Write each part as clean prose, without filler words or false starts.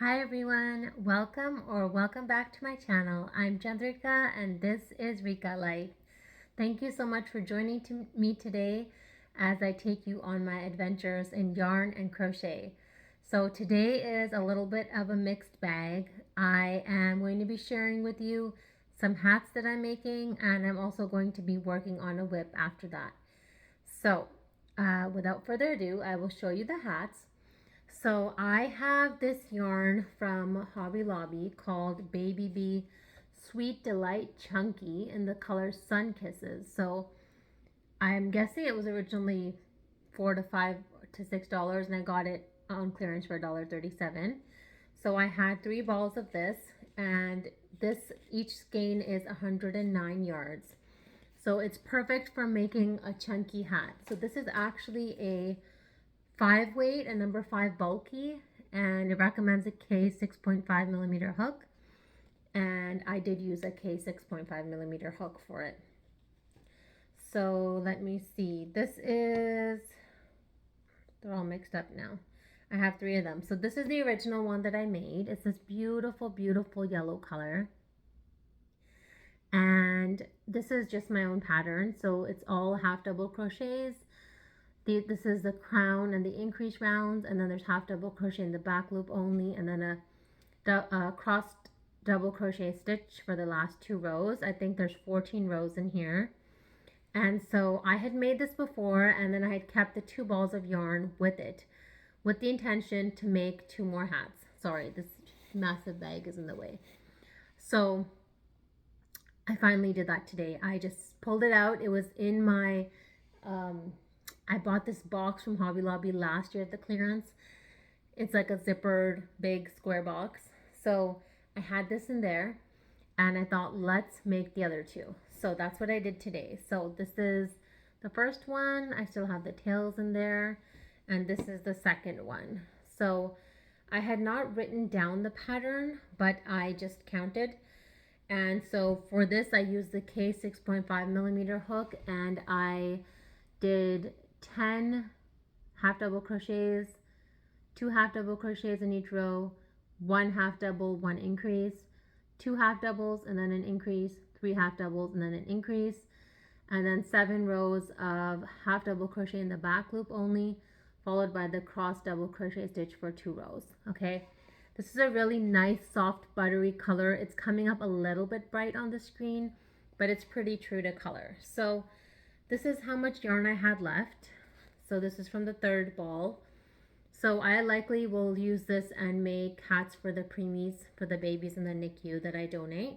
Hi everyone, welcome back to my channel. I'm Chandrika and this is Rika Life. Thank you so much for joining me today as I take you on my adventures in yarn and crochet. So today is a little bit of a mixed bag. I am going to be sharing with you some hats that I'm making, and I'm also going to be working on a whip after that. So without further ado, I will show you the hats. So I have this yarn from Hobby Lobby called Baby Bee Sweet Delight Chunky in the color Sun Kisses. So I'm guessing it was originally $4 to $6 and I got it on clearance for $1.37. So I had 3 balls of this, and each skein is 109 yards. So it's perfect for making a chunky hat. So this is actually a 5 weight, a number 5 bulky, and it recommends a K 6.5 millimeter hook, and I did use a K 6.5 millimeter hook for it. So let me see, they're all mixed up now. I have 3 of them. So this is the original one that I made. It's this beautiful yellow color, and this is just my own pattern, so it's all half double crochets. This is the crown and the increase rounds, and then there's half double crochet in the back loop only, and then a crossed double crochet stitch for the last 2 rows. I think there's 14 rows in here. And so I had made this before, and then I had kept the 2 balls of yarn with it, with the intention to make 2 more hats. Sorry, this massive bag is in the way. So I finally did that today. I just pulled it out. It was in my I bought this box from Hobby Lobby last year at the clearance. It's like a zippered big square box. So I had this in there, and I thought, let's make the other 2. So that's what I did today. So this is the first one. I still have the tails in there, and this is the second one. So I had not written down the pattern, but I just counted. And so for this, I used the K 6.5 millimeter hook, and I did 10 half double crochets, 2 half double crochets in each row, 1 half double, 1 increase, 2 half doubles, and then an increase, 3 half doubles, and then an increase, and then 7 rows of half double crochet in the back loop only, followed by the cross double crochet stitch for 2 rows. Okay, this is a really nice soft buttery color. It's coming up a little bit bright on the screen, but it's pretty true to color. So this is how much yarn I had left. So this is from the 3rd ball. So I likely will use this and make hats for the preemies, for the babies in the NICU that I donate.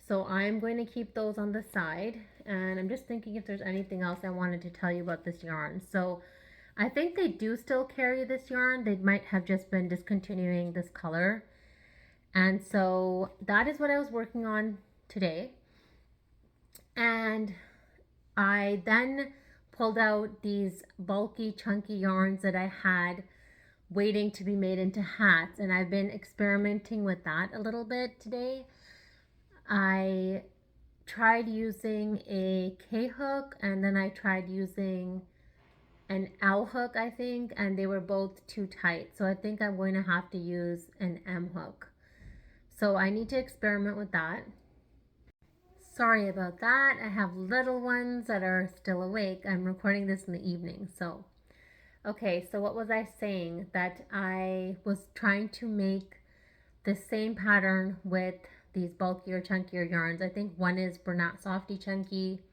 So I'm going to keep those on the side, and I'm just thinking if there's anything else I wanted to tell you about this yarn. So I think they do still carry this yarn. They might have just been discontinuing this color. And so that is what I was working on today. And I then pulled out these bulky, chunky yarns that I had waiting to be made into hats, and I've been experimenting with that a little bit today. I tried using a K hook, and then I tried using an L hook, I think, and they were both too tight. So I think I'm going to have to use an M hook. So I need to experiment with that. Sorry about that. I have little ones that are still awake. I'm recording this in the evening. So, okay, so what was I saying? That I was trying to make the same pattern with these bulkier, chunkier yarns. I think one is Bernat Softy Chunky,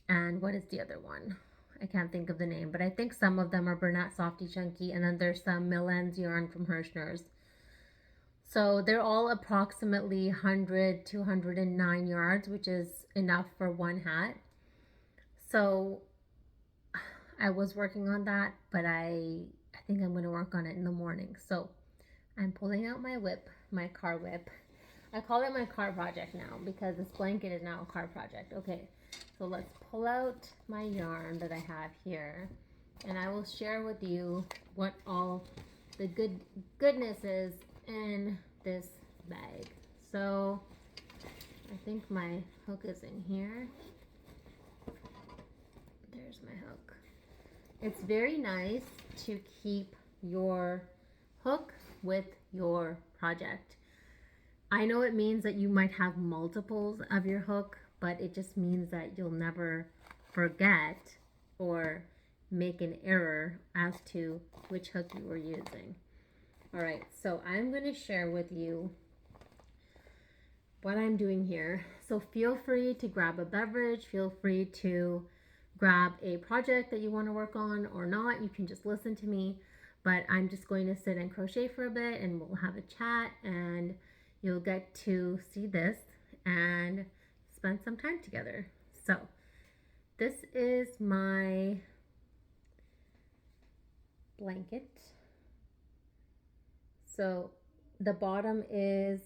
and what is the other one? I can't think of the name, but I think some of them are Bernat Softy Chunky, and then there's some Millen's yarn from Hirschner's. So they're all approximately 100 to 109 yards, which is enough for 1 hat. So I was working on that, but I think I'm going to work on it in the morning. So I'm pulling out my whip, my car whip. I call it my car project now because this blanket is now a car project. Okay, so let's pull out my yarn that I have here, and I will share with you what all the goodness is in this bag. So I think my hook is in here. There's my hook. It's very nice to keep your hook with your project. I know it means that you might have multiples of your hook, but it just means that you'll never forget or make an error as to which hook you were using. All right, so I'm going to share with you what I'm doing here. So feel free to grab a beverage, feel free to grab a project that you want to work on or not. You can just listen to me, but I'm just going to sit and crochet for a bit and we'll have a chat and you'll get to see this and spend some time together. So this is my blanket. So the bottom is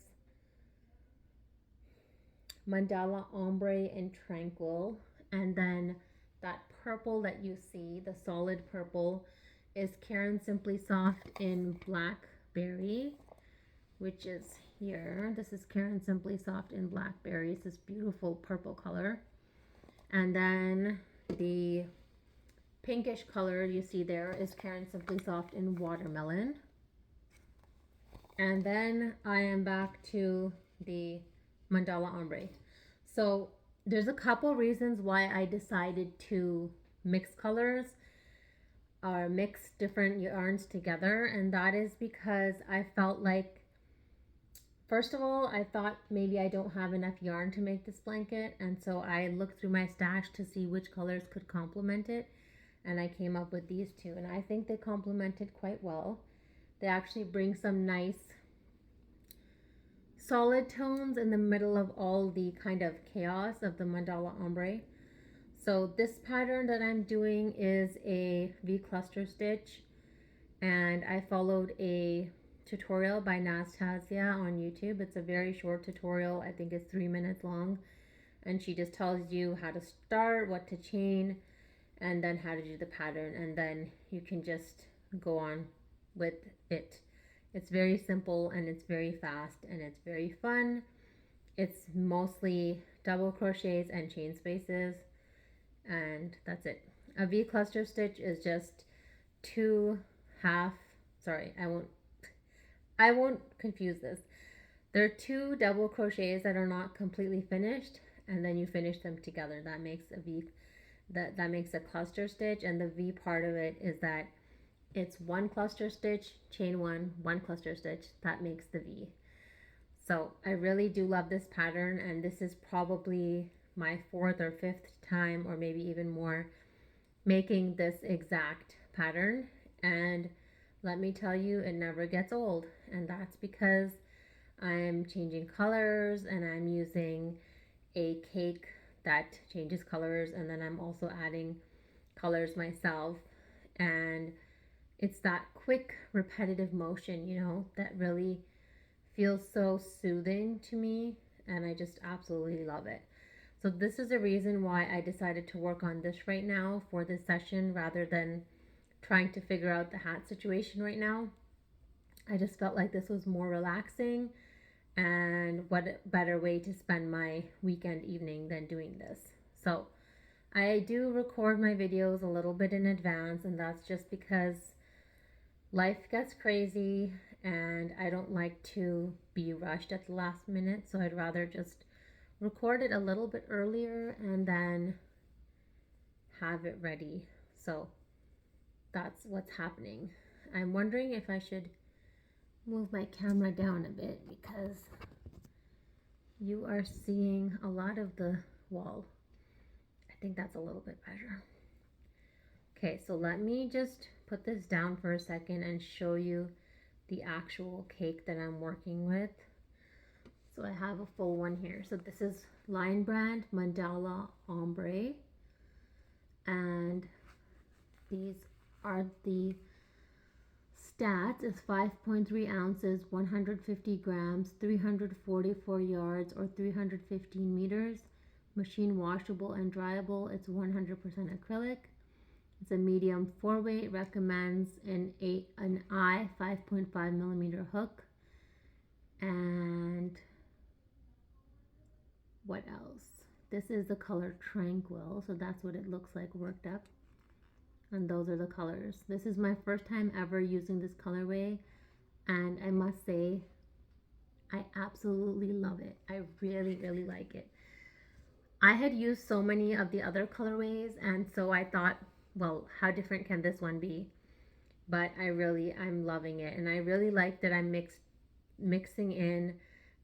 Mandala Ombre and Tranquil, and then that purple that you see, the solid purple, is Karen Simply Soft in Blackberry, which is here. This is Karen Simply Soft in Blackberry. It's this beautiful purple color. And then the pinkish color you see there is Karen Simply Soft in Watermelon. And then I am back to the Mandala Ombre. So there's a couple reasons why I decided to mix colors or mix different yarns together, and that is because I felt like, first of all, I thought maybe I don't have enough yarn to make this blanket, and so I looked through my stash to see which colors could complement it, and I came up with these two, and I think they complemented quite well. They actually bring some nice solid tones in the middle of all the kind of chaos of the Mandala Ombre. So this pattern that I'm doing is a V cluster stitch, and I followed a tutorial by Nastasia on YouTube. It's a very short tutorial. I think it's 3 minutes long, and she just tells you how to start, what to chain, and then how to do the pattern, and then you can just go on with it. It's very simple and it's very fast and it's very fun. It's mostly double crochets and chain spaces, and that's it. A V cluster stitch is just I won't confuse this. There are 2 double crochets that are not completely finished, and then you finish them together. That makes a V, that makes a cluster stitch, and the V part of it is that it's 1 cluster stitch, chain 1 cluster stitch. That makes the V. So I really do love this pattern, and this is probably my 4th or 5th time, or maybe even more, making this exact pattern. And let me tell you, it never gets old, and that's because I'm changing colors and I'm using a cake that changes colors, and then I'm also adding colors myself, and it's that quick repetitive motion, you know, that really feels so soothing to me, and I just absolutely love it. So this is the reason why I decided to work on this right now for this session rather than trying to figure out the hat situation right now. I just felt like this was more relaxing, and what better way to spend my weekend evening than doing this. So I do record my videos a little bit in advance, and that's just because life gets crazy and I don't like to be rushed at the last minute, so I'd rather just record it a little bit earlier and then have it ready. So that's what's happening. I'm wondering if I should move my camera down a bit because you are seeing a lot of the wall. I think that's a little bit better. Okay, so let me just put this down for a second and show you the actual cake that I'm working with. So I have a full one here. So this is Lion Brand Mandala Ombre, and these are the stats. It's 5.3 ounces, 150 grams, 344 yards or 315 meters, machine washable and dryable. It's 100% acrylic. It's a medium 4-weight, recommends an I 5.5 millimeter hook. And what else? This is the color Tranquil, so that's what it looks like worked up. And those are the colors. This is my first time ever using this colorway. And I must say, I absolutely love it. I really, really like it. I had used so many of the other colorways, and so I thought, well, how different can this one be? But I'm loving it, and I really like that I'm mixing in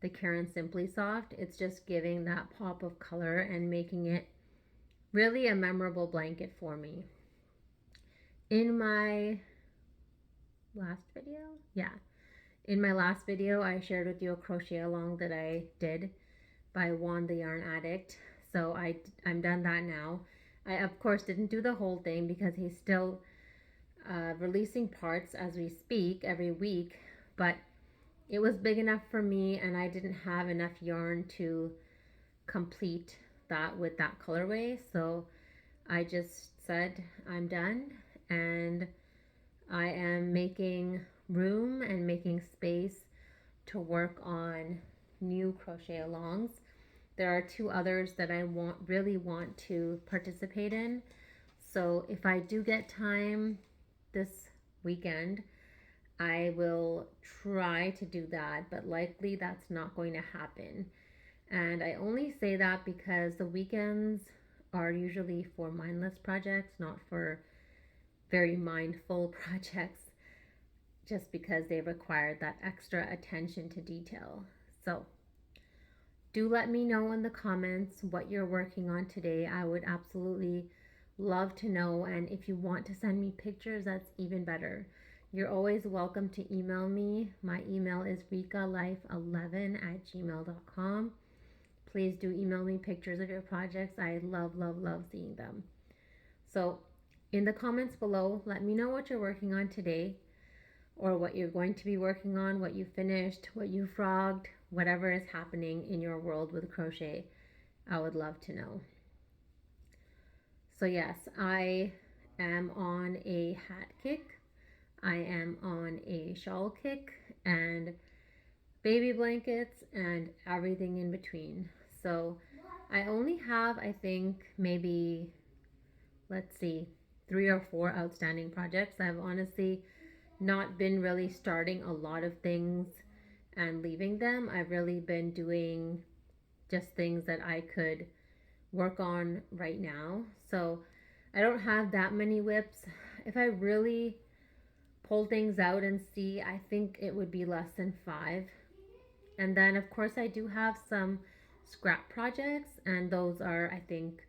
the Karen Simply Soft. It's just giving that pop of color and making it really a memorable blanket for me. In my last video, yeah, in my last video, I shared with you a crochet along that I did by Juan the Yarn Addict. So I'm done that now. I of course didn't do the whole thing because he's still releasing parts as we speak every week, but it was big enough for me and I didn't have enough yarn to complete that with that colorway. So I just said I'm done, and I am making room and making space to work on new crochet alongs. There are two others that I really want to participate in. So if I do get time this weekend, I will try to do that, but likely that's not going to happen. And I only say that because the weekends are usually for mindless projects, not for very mindful projects, just because they require that extra attention to detail. So do let me know in the comments what you're working on today. I would absolutely love to know. And if you want to send me pictures, that's even better. You're always welcome to email me. My email is rikalife11@gmail.com. Please do email me pictures of your projects. I love, love, love seeing them. So in the comments below, let me know what you're working on today, or what you're going to be working on, what you finished, what you frogged, whatever is happening in your world with crochet. I would love to know. So yes, I am on a hat kick. I am on a shawl kick and baby blankets and everything in between. So I only have, I think, maybe, let's see, 3 or 4 outstanding projects. I've honestly not been really starting a lot of things and leaving them. I've really been doing just things that I could work on right now. So I don't have that many whips. If I really pull things out and see, I think it would be less than 5. And then of course I do have some scrap projects, and those are, I think,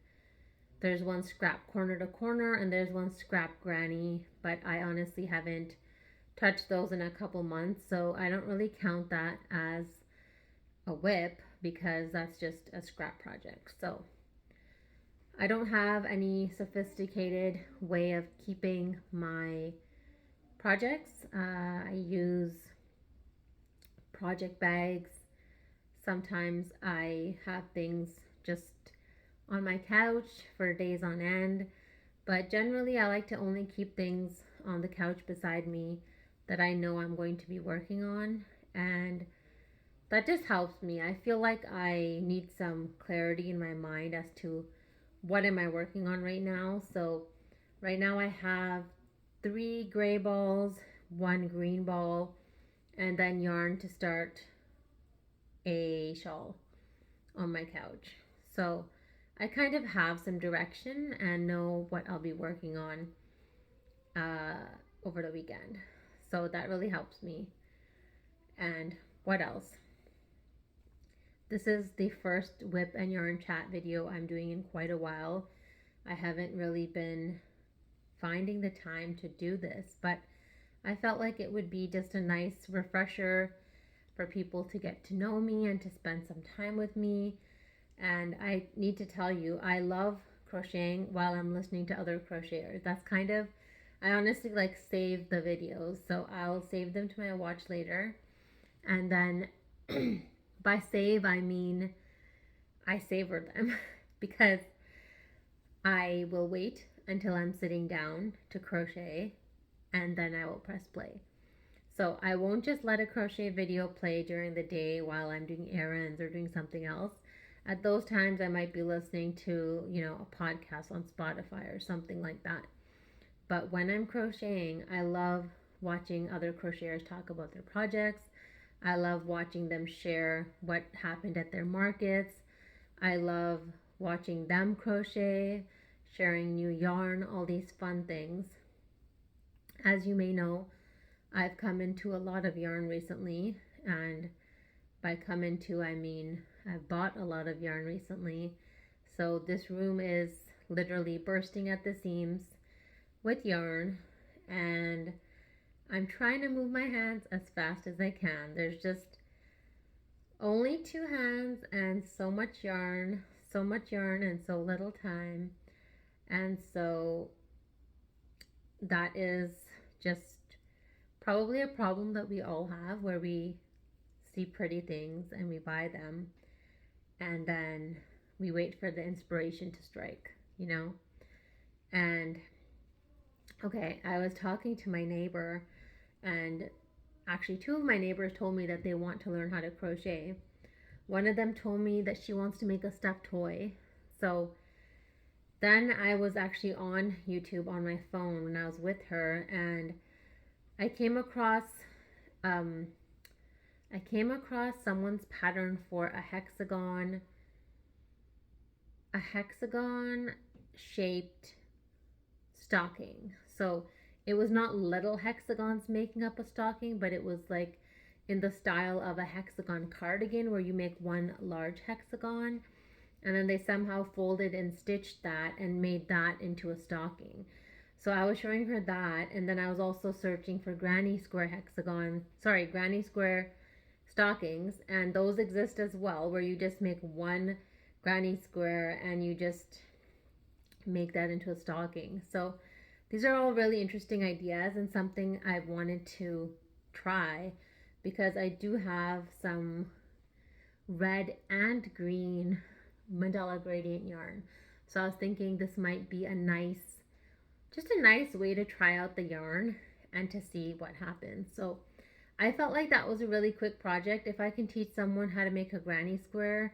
there's one scrap corner to corner and there's one scrap granny, but I honestly haven't touched those in a couple months, so I don't really count that as a whip because that's just a scrap project. So I don't have any sophisticated way of keeping my projects. I use project bags. Sometimes I have things just on my couch for days on end, but generally I like to only keep things on the couch beside me that I know I'm going to be working on, and that just helps me. I feel like I need some clarity in my mind as to what am I working on right now. So right now I have 3 gray balls, 1 green ball, and then yarn to start a shawl on my couch. So I kind of have some direction and know what I'll be working on over the weekend. So that really helps me. And what else? This is the first whip and yarn chat video I'm doing in quite a while. I haven't really been finding the time to do this, but I felt like it would be just a nice refresher for people to get to know me and to spend some time with me. And I need to tell you, I love crocheting while I'm listening to other crocheters. That's kind of, I honestly like save the videos, so I'll save them to my watch later. And then by save, I mean I savor them because I will wait until I'm sitting down to crochet and then I will press play. So I won't just let a crochet video play during the day while I'm doing errands or doing something else. At those times I might be listening to, a podcast on Spotify or something like that. But when I'm crocheting, I love watching other crocheters talk about their projects. I love watching them share what happened at their markets. I love watching them crochet, sharing new yarn, all these fun things. As you may know, I've come into a lot of yarn recently, and by come into, I mean I've bought a lot of yarn recently. So this room is literally bursting at the seams with yarn, and I'm trying to move my hands as fast as I can. There's just only two hands and so much yarn and so little time. And so that is just probably a problem that we all have, where we see pretty things and we buy them, and then we wait for the inspiration to strike, you know? And okay, I was talking to my neighbor, and actually two of my neighbors told me that they want to learn how to crochet. One of them told me that she wants to make a stuffed toy. So then I was actually on YouTube on my phone when I was with her, and I came across someone's pattern for a hexagon shaped stocking. So it was not little hexagons making up a stocking, but it was like in the style of a hexagon cardigan, where you make one large hexagon and then they somehow folded and stitched that and made that into a stocking. So I was showing her that, and then I was also searching for granny square stockings, and those exist as well, where you just make one granny square and you just make that into a stocking. So these are all really interesting ideas and something I've wanted to try, because I do have some red and green mandala gradient yarn. So I was thinking this might be a nice way to try out the yarn and to see what happens. So I felt like that was a really quick project. If I can teach someone how to make a granny square,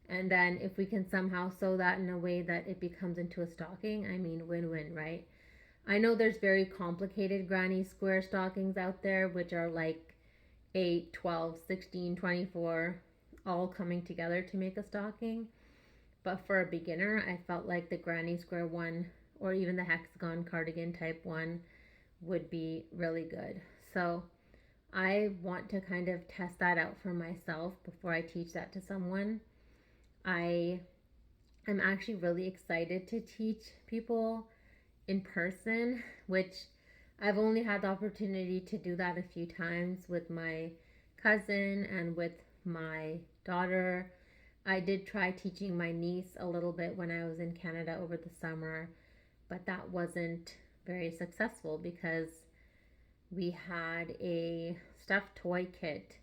and then if we can somehow sew that in a way that it becomes into a stocking, I mean, win-win, right? I know there's very complicated granny square stockings out there, which are like 8, 12, 16, 24, all coming together to make a stocking. But for a beginner, I felt like the granny square one, or even the hexagon cardigan type one, would be really good. So I want to kind of test that out for myself before I teach that to someone. I am actually really excited to teach people in person, which I've only had the opportunity to do that a few times with my cousin and with my daughter. I did try teaching my niece a little bit when I was in Canada over the summer, but that wasn't very successful because we had a stuffed toy kit,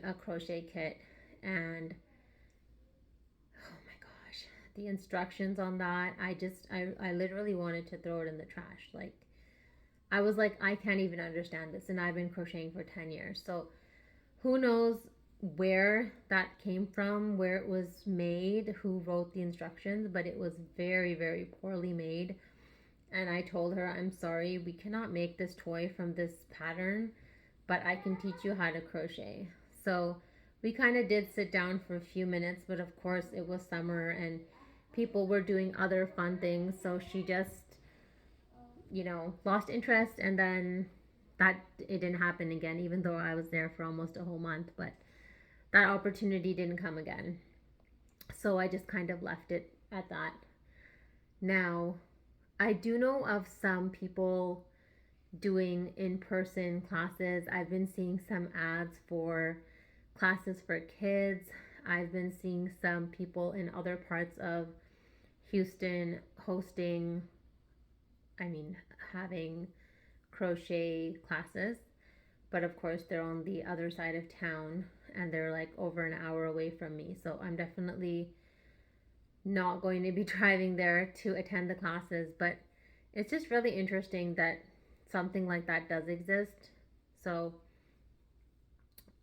a crochet kit, and oh my gosh, the instructions on that, I literally wanted to throw it in the trash. Like, I was like, I can't even understand this, and I've been crocheting for 10 years. So who knows where that came from, where it was made, who wrote the instructions, but it was very, very poorly made. And I told her, I'm sorry, we cannot make this toy from this pattern, but I can teach you how to crochet. So we kind of did sit down for a few minutes, but of course it was summer and people were doing other fun things. So she just, lost interest, and then it didn't happen again, even though I was there for almost a whole month. But that opportunity didn't come again. So I just kind of left it at that. Now, I do know of some people doing in-person classes. I've been seeing some ads for classes for kids. I've been seeing some people in other parts of Houston having crochet classes. But of course, they're on the other side of town and they're like over an hour away from me. So I'm definitely not going to be driving there to attend the classes. But it's just really interesting that something like that does exist. So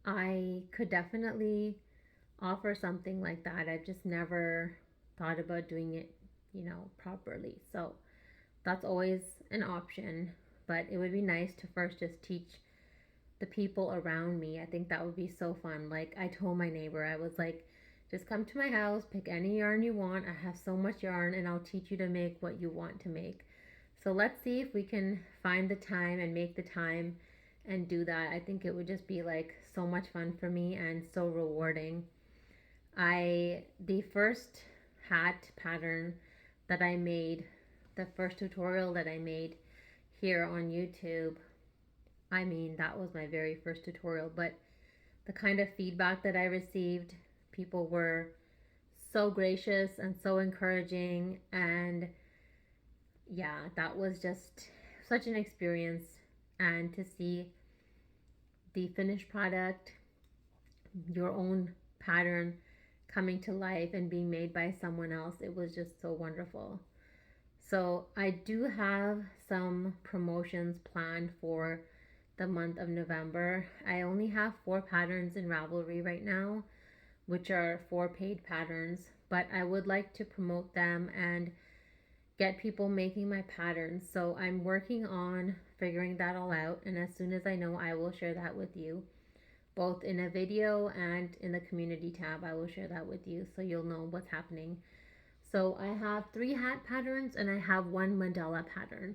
I could definitely offer something like that. I've just never thought about doing it, properly. So that's always an option. but it would be nice to first just teach the people around me. I think that would be so fun. Like I told my neighbor, I was like, just come to my house, pick any yarn you want. I have so much yarn and I'll teach you to make what you want to make. So let's see if we can find the time and make the time and do that. I think it would just be like so much fun for me and so rewarding. The first hat pattern that I made, the first tutorial that I made here on YouTube, I mean, that was my very first tutorial, but the kind of feedback that I received, people were so gracious and so encouraging, and yeah, that was just such an experience. And to see the finished product, your own pattern coming to life and being made by someone else, it was just so wonderful. So I do have some promotions planned for the month of November. I only have 4 patterns in Ravelry right now, which are 4 paid patterns, but I would like to promote them and get people making my patterns. So I'm working on figuring that all out, and as soon as I know, I will share that with you, both in a video and in the community tab. I will share that with you so you'll know what's happening. So I have 3 hat patterns and I have 1 mandala pattern.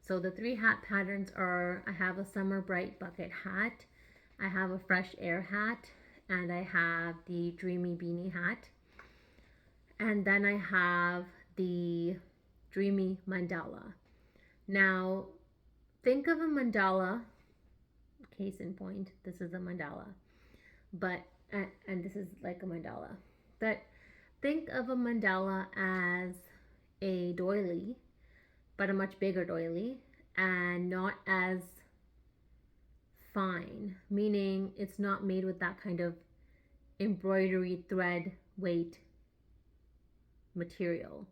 So the 3 hat patterns are, I have a summer bright bucket hat, I have a fresh air hat, and I have the dreamy beanie hat. And then I have the dreamy mandala. Now, think of a mandala, case in point, this is a mandala, but, and this is like a mandala, but think of a mandala as a doily, but a much bigger doily, and not as fine, meaning it's not made with that kind of embroidery thread weight material.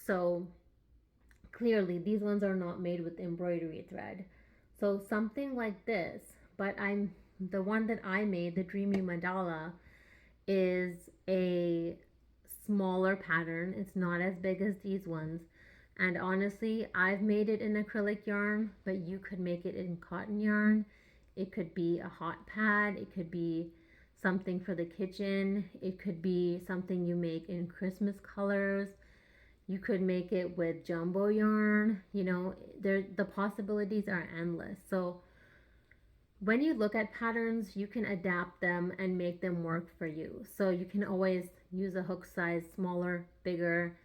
So clearly these ones are not made with embroidery thread. So something like this, but the one that I made, the dreamy mandala, is a smaller pattern. It's not as big as these ones. And honestly, I've made it in acrylic yarn, but you could make it in cotton yarn. It could be a hot pad. It could be something for the kitchen. It could be something you make in Christmas colors. You could make it with jumbo yarn. You know, the possibilities are endless. So when you look at patterns, you can adapt them and make them work for you. So you can always use a hook size, smaller, bigger,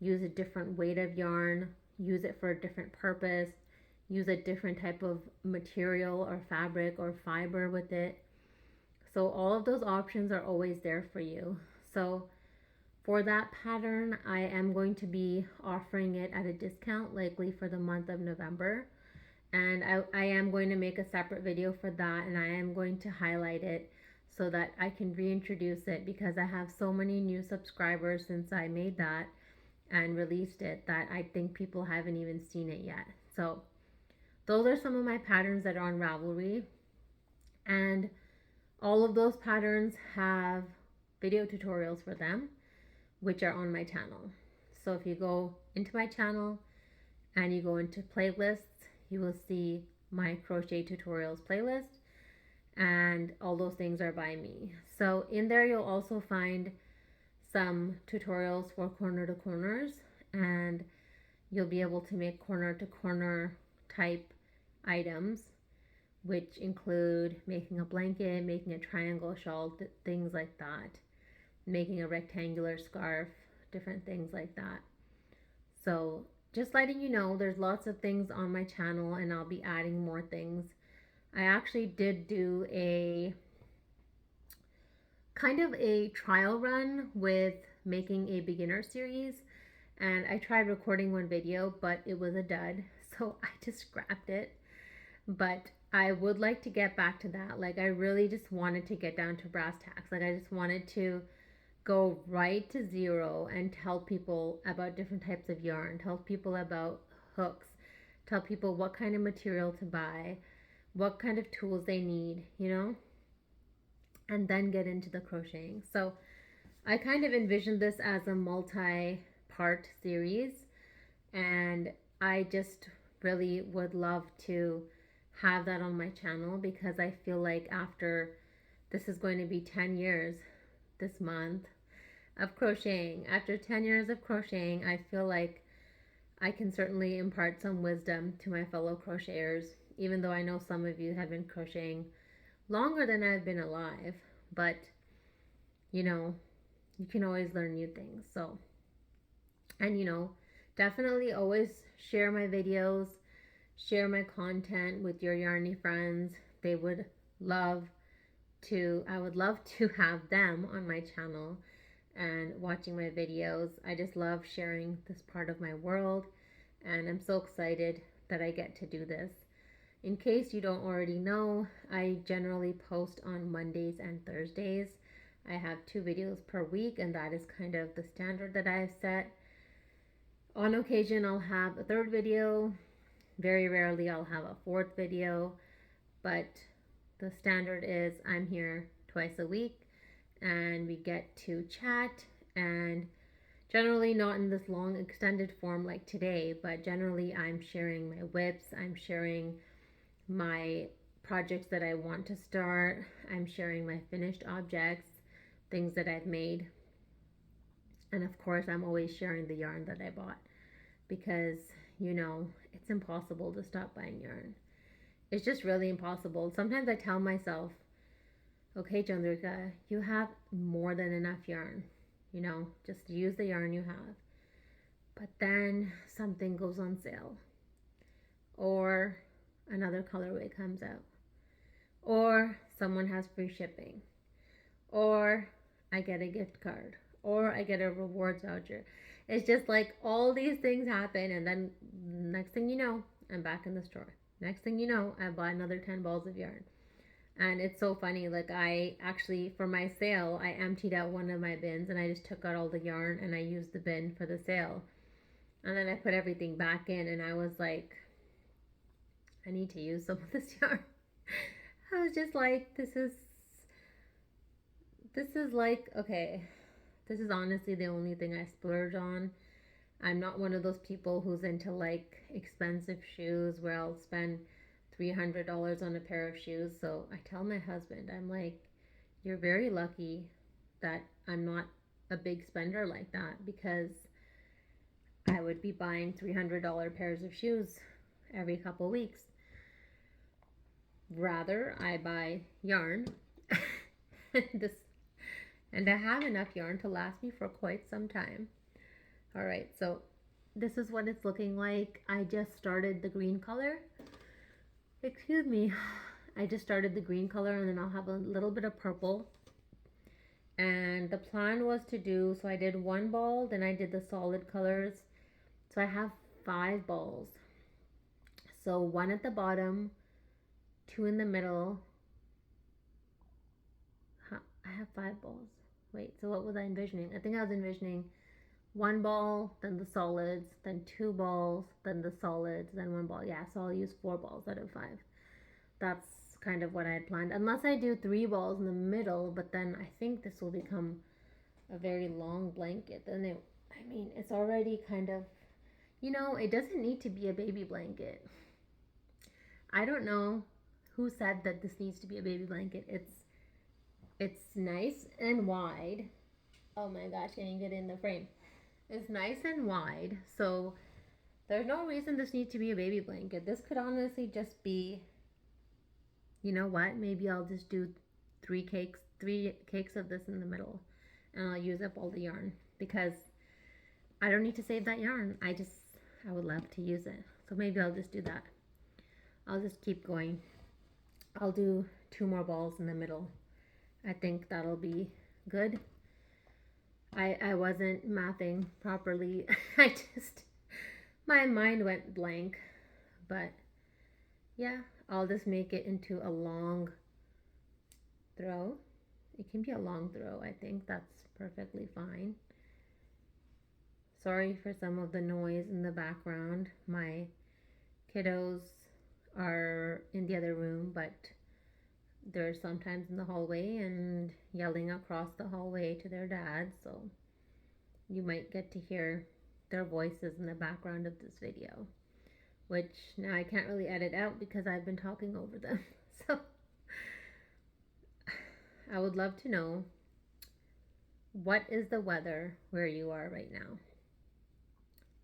use a different weight of yarn, use it for a different purpose, use a different type of material or fabric or fiber with it. So all of those options are always there for you. So for that pattern, I am going to be offering it at a discount, likely for the month of November. And I am going to make a separate video for that, and I am going to highlight it so that I can reintroduce it, because I have so many new subscribers since I made that and released it that I think people haven't even seen it yet. So those are some of my patterns that are on Ravelry, and all of those patterns have video tutorials for them, which are on my channel. So if you go into my channel and you go into playlists, you will see my crochet tutorials playlist, and all those things are by me. So in there you'll also find some tutorials for corner to corners, and you'll be able to make corner to corner type items, which include making a blanket, making a triangle shawl, things like that, making a rectangular scarf, different things like that. So just letting you know, there's lots of things on my channel, and I'll be adding more things. I actually did do a kind of a trial run with making a beginner series, and I tried recording one video, but it was a dud, so I just scrapped it. But I would like to get back to that. Like, I really just wanted to get down to brass tacks. Like, I just wanted to go right to zero and tell people about different types of yarn, tell people about hooks, tell people what kind of material to buy, what kind of tools they need, you know, and then get into the crocheting. So I kind of envisioned this as a multi-part series, and I just really would love to have that on my channel, because I feel like after this is going to be 10 years this month of crocheting. After 10 years of crocheting, I feel like I can certainly impart some wisdom to my fellow crocheters, even though I know some of you have been crocheting longer than I've been alive. But, you know, you can always learn new things. So, and definitely always share my videos, share my content with your yarny friends. They would love I would love to have them on my channel and watching my videos. I just love sharing this part of my world, and I'm so excited that I get to do this. In case you don't already know, I generally post on Mondays and Thursdays. I have 2 videos per week, and that is kind of the standard that I have set. On occasion, I'll have a 3rd video. Very rarely, I'll have a 4th video, but the standard is I'm here twice a week, and we get to chat, and generally not in this long extended form like today, but generally I'm sharing my whips, I'm sharing my projects that I want to start, I'm sharing my finished objects, things that I've made, and of course I'm always sharing the yarn that I bought, because it's impossible to stop buying yarn. It's just really impossible. Sometimes I tell myself, okay, Chandrika, you have more than enough yarn. Just use the yarn you have. But then something goes on sale, or another colorway comes out, or someone has free shipping, or I get a gift card, or I get a rewards voucher. It's just like all these things happen, and then next thing you know, I'm back in the store. Next thing you know, I bought another 10 balls of yarn. And it's so funny, like I actually, for my sale, I emptied out one of my bins, and I just took out all the yarn and I used the bin for the sale. And then I put everything back in, and I was like, I need to use some of this yarn. I was just like, this is like, okay, this is honestly the only thing I splurge on. I'm not one of those people who's into like expensive shoes where I'll spend $300 on a pair of shoes. So I tell my husband, I'm like, you're very lucky that I'm not a big spender like that, because I would be buying $300 pairs of shoes every couple weeks. Rather, I buy yarn and I have enough yarn to last me for quite some time. All right, so this is what it's looking like. I just started the green color. Excuse me. I just started the green color, and then I'll have a little bit of purple. And the plan was to do, so I did 1 ball, then I did the solid colors. So I have 5 balls. So 1 at the bottom, 2 in the middle. I have 5 balls. Wait, so what was I envisioning? I think I was envisioning 1 ball, then the solids, then 2 balls, then the solids, then 1 ball. Yeah, so I'll use 4 balls out of 5. That's kind of what I had planned. Unless I do 3 balls in the middle, but then I think this will become a very long blanket. Then it's already kind of, it doesn't need to be a baby blanket. I don't know who said that this needs to be a baby blanket. It's nice and wide. Oh my gosh, can you get in the frame? It's nice and wide, so there's no reason this needs to be a baby blanket. This could honestly just be, you know what, maybe I'll just do 3 cakes of this in the middle, and I'll use up all the yarn, because I don't need to save that yarn. I would love to use it. So maybe I'll just do that. I'll just keep going. I'll do 2 more balls in the middle. I think that'll be good. I wasn't mathing properly. My mind went blank. But yeah, I'll just make it into a long throw. It can be a long throw. I think that's perfectly fine. Sorry for some of the noise in the background. My kiddos are in the other room, but they're sometimes in the hallway and yelling across the hallway to their dad, so you might get to hear their voices in the background of this video. which now I can't really edit out because I've been talking over them. So I would love to know, what is the weather where you are right now?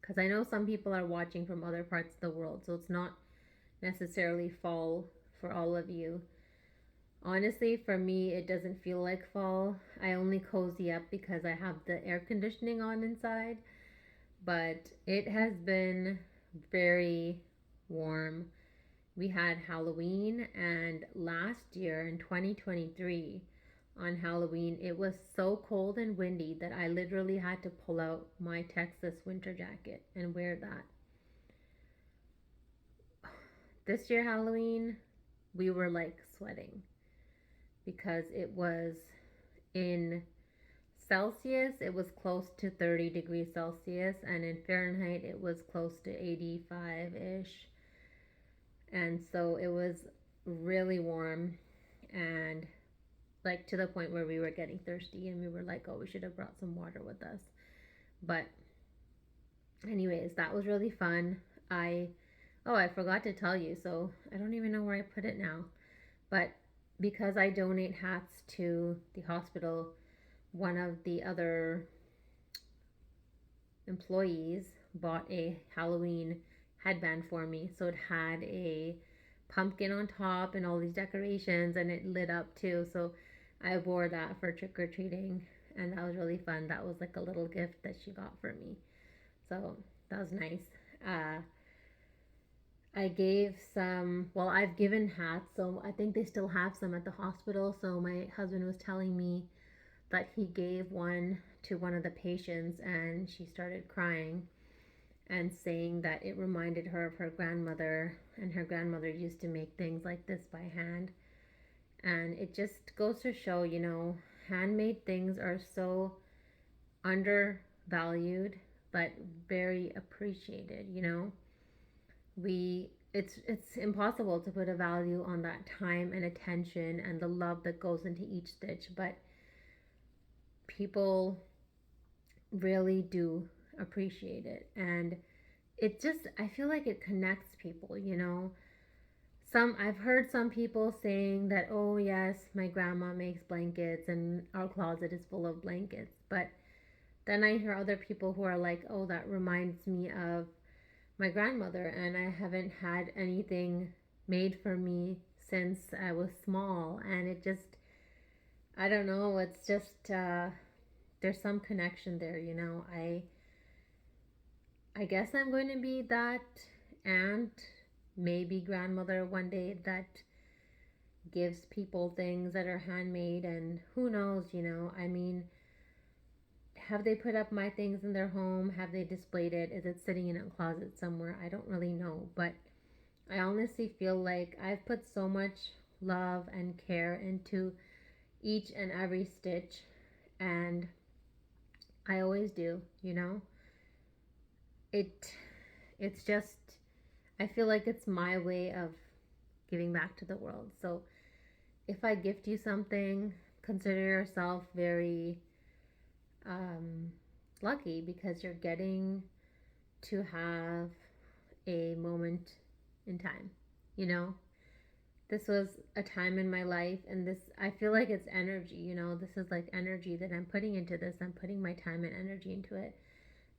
Because I know some people are watching from other parts of the world, so it's not necessarily fall for all of you. Honestly, for me, it doesn't feel like fall. I only cozy up because I have the air conditioning on inside, but it has been very warm. We had Halloween, and last year in 2023, on Halloween, it was so cold and windy that I literally had to pull out my Texas winter jacket and wear that. This year, Halloween, we were like sweating because it was in Celsius, it was close to 30 degrees Celsius, and in Fahrenheit, it was close to 85 ish. And so it was really warm, and like to the point where we were getting thirsty, and we were like, oh, we should have brought some water with us. But, anyways, that was really fun. I forgot to tell you, so I don't even know where I put it now. But because I donate hats to the hospital, one of the other employees bought a Halloween headband for me. So it had a pumpkin on top and all these decorations, and it lit up too. So I wore that for trick or treating, and that was really fun. That was like a little gift that she got for me. So that was nice. I gave some, well, I've given hats, so I think they still have some at the hospital. So my husband was telling me that he gave one to one of the patients, and she started crying and saying that it reminded her of her grandmother, and her grandmother used to make things like this by hand. And it just goes to show, handmade things are so undervalued but very appreciated. It's impossible to put a value on that time and attention and the love that goes into each stitch, but people really do appreciate it. And I feel like it connects people. I've heard some people saying that, oh yes, my grandma makes blankets and our closet is full of blankets. But then I hear other people who are like, oh, that reminds me of my grandmother, and I haven't had anything made for me since I was small. And it just, I don't know, it's just, there's some connection there. I guess I'm going to be that aunt, maybe grandmother one day, that gives people things that are handmade. And who knows. I mean, have they put up my things in their home? Have they displayed it? Is it sitting in a closet somewhere? I don't really know, but I honestly feel like I've put so much love and care into each and every stitch, and I always do. It's just, I feel like it's my way of giving back to the world. So if I gift you something, consider yourself very lucky, because you're getting to have a moment in time. You know, this was a time in my life, and I feel like it's energy. This is like energy that I'm putting into this. I'm putting my time and energy into it,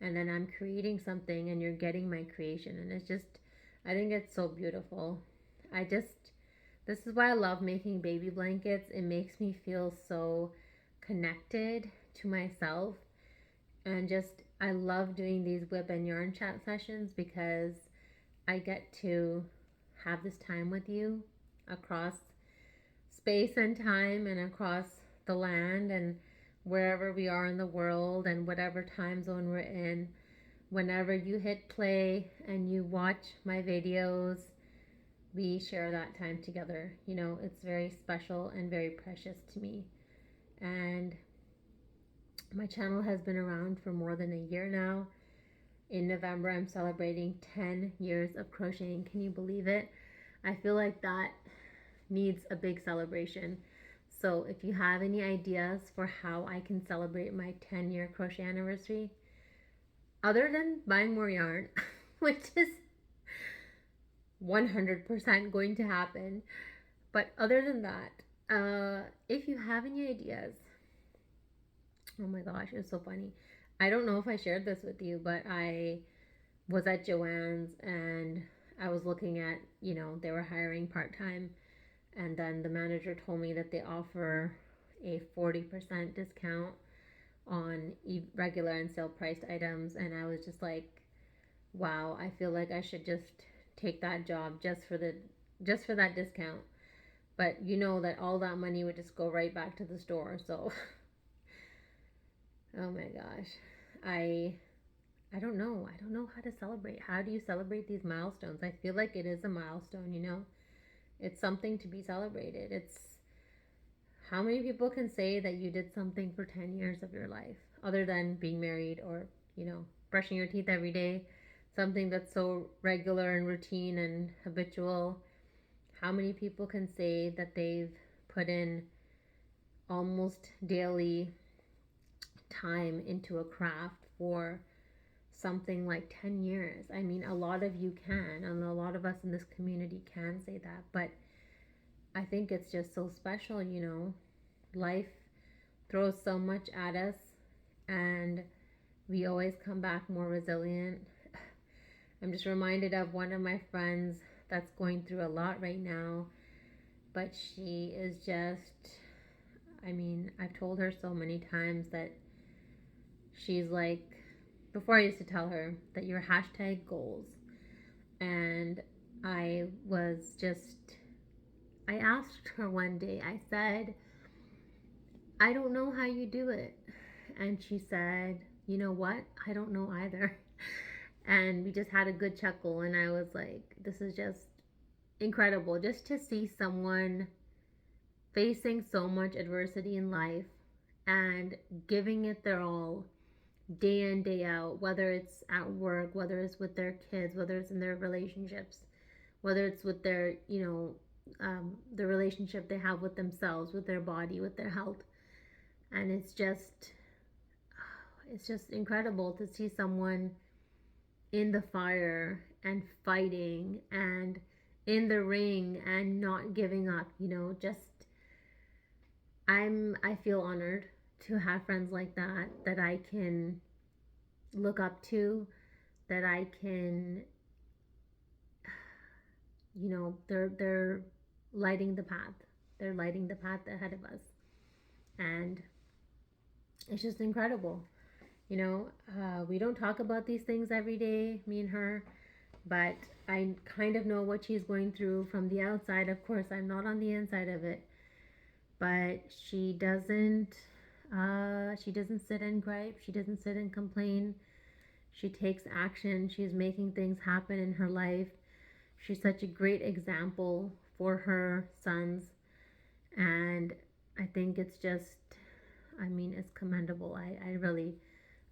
and then I'm creating something, and you're getting my creation. And it's just, I think it's so beautiful. This is why I love making baby blankets. It makes me feel so connected to myself. And just, I love doing these whip and yarn chat sessions because I get to have this time with you across space and time, and across the land, and wherever we are in the world, and whatever time zone we're in. Whenever you hit play and you watch my videos, we share that time together. It's very special and very precious to me. And my channel has been around for more than a year now. In November, I'm celebrating 10 years of crocheting. Can you believe it? I feel like that needs a big celebration. So if you have any ideas for how I can celebrate my 10-year crochet anniversary, other than buying more yarn, which is 100% going to happen. But other than that, if you have any ideas, oh my gosh, it's so funny. I don't know if I shared this with you, but I was at Joann's and I was looking at, they were hiring part time. And then the manager told me that they offer a 40% discount on regular and sale priced items. And I was just like, wow, I feel like I should just take that job just for that discount. But you know that all that money would just go right back to the store. So, oh my gosh. I I don't know. I don't know how to celebrate. How do you celebrate these milestones? I feel like it is a milestone. It's something to be celebrated. It's how many people can say that you did something for 10 years of your life other than being married or, brushing your teeth every day, something that's so regular and routine and habitual. How many people can say that they've put in almost daily time into a craft for something like 10 years? I mean, a lot of you can, and a lot of us in this community can say that, but I think it's just so special. Life throws so much at us, and we always come back more resilient. I'm just reminded of one of my friends that's going through a lot right now, but she is just, I mean, I've told her so many times that she's like, before I used to tell her that your hashtag goals. And I was just, I asked her one day, I said, I don't know how you do it. And she said, you know what? I don't know either. And we just had a good chuckle. And I was like, this is just incredible just to see someone facing so much adversity in life and giving it their all day in, day out, whether it's at work, whether it's with their kids, whether it's in their relationships, whether it's with their, the relationship they have with themselves, with their body, with their health. And it's just incredible to see someone in the fire and fighting and in the ring and not giving up, I feel honored to have friends like that I can look up to, that I can, they're lighting the path. They're lighting the path ahead of us. And it's just incredible. We don't talk about these things every day, me and her, but I kind of know what she's going through from the outside. Of course, I'm not on the inside of it, but she doesn't sit and gripe. She doesn't sit and complain. She takes action. She's making things happen in her life. She's such a great example for her sons. And I think it's just, it's commendable.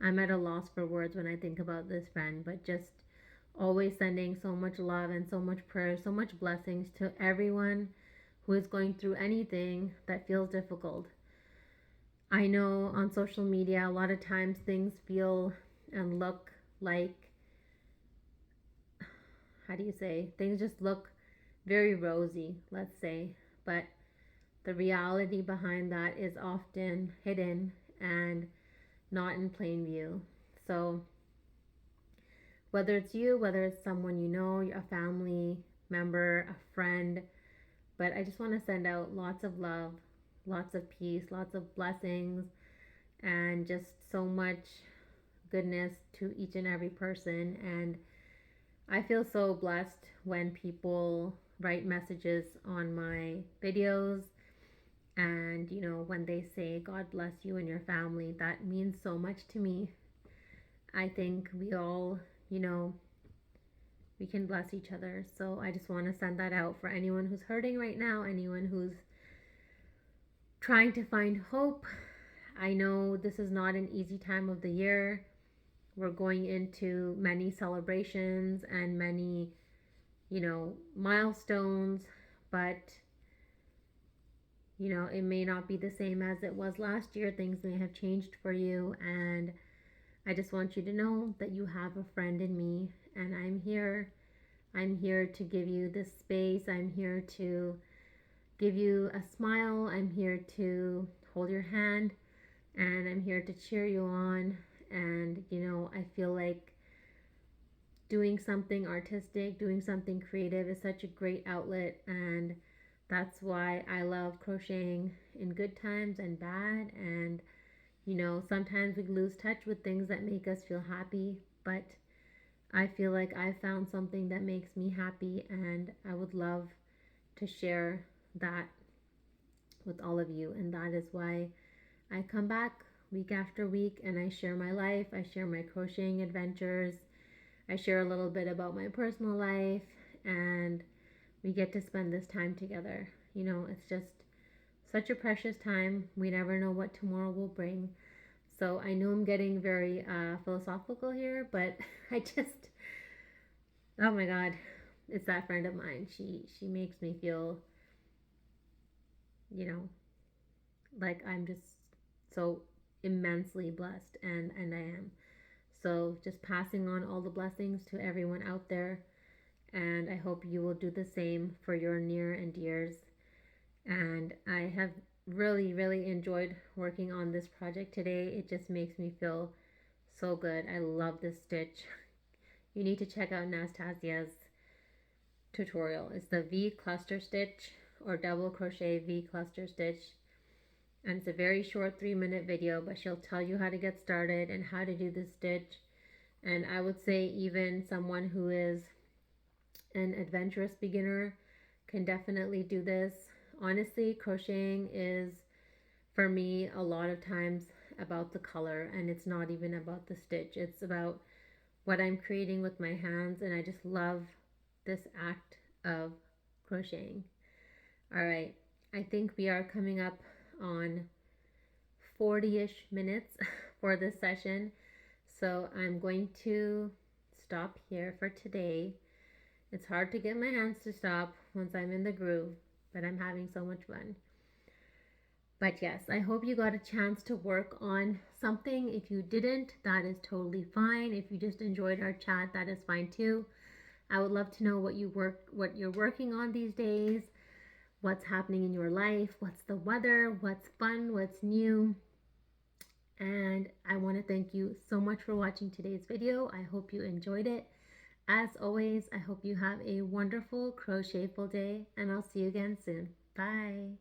I'm at a loss for words when I think about this friend, but just always sending so much love and so much prayer, so much blessings to everyone who is going through anything that feels difficult. I know on social media, a lot of times things feel and look like, how do you say, things just look very rosy, let's say, but the reality behind that is often hidden and not in plain view. So whether it's you, whether it's someone you know, a family member, a friend, but I just want to send out lots of love, lots of peace, lots of blessings, and just so much goodness to each and every person. And I feel so blessed when people write messages on my videos, and when they say God bless you and your family. That means so much to me. I think we all, we can bless each other. So I just want to send that out for anyone who's hurting right now, anyone who's trying to find hope. I know this is not an easy time of the year. We're going into many celebrations and many, milestones, but it may not be the same as it was last year. Things may have changed for you, and I just want you to know that you have a friend in me, and I'm here. I'm here to give you this space. I'm here to give you a smile. I'm here to hold your hand, and I'm here to cheer you on. And, I feel like doing something artistic, doing something creative is such a great outlet. And that's why I love crocheting in good times and bad. And, sometimes we lose touch with things that make us feel happy, but I feel like I found something that makes me happy, and I would love to share that with all of you. And that is why I come back week after week and I share my life, I share my crocheting adventures, I share a little bit about my personal life, and we get to spend this time together. It's just such a precious time. We never know what tomorrow will bring. So I know I'm getting very philosophical here, but I just, oh my God, it's that friend of mine. She makes me feel, you know, like I'm just so immensely blessed, and I am. So just passing on all the blessings to everyone out there, and I hope you will do the same for your near and dears. And I have really, really enjoyed working on this project today. It just makes me feel so good. I love this stitch. You need to check out Nastasia's tutorial. It's the V cluster stitch, or double crochet V cluster stitch. And it's a very short 3-minute video, but she'll tell you how to get started and how to do this stitch. And I would say even someone who is an adventurous beginner can definitely do this. Honestly, crocheting is, for me, a lot of times about the color, and it's not even about the stitch. It's about what I'm creating with my hands, and I just love this act of crocheting. All right, I think we are coming up on 40-ish minutes for this session, so I'm going to stop here for today. It's hard to get my hands to stop once I'm in the groove, but I'm having so much fun. But yes, I hope you got a chance to work on something. If you didn't, that is totally fine. If you just enjoyed our chat, that is fine too. I would love to know what you're working on these days, what's happening in your life, what's the weather, what's fun, what's new. And I want to thank you so much for watching today's video. I hope you enjoyed it. As always, I hope you have a wonderful crochetful day, and I'll see you again soon. Bye.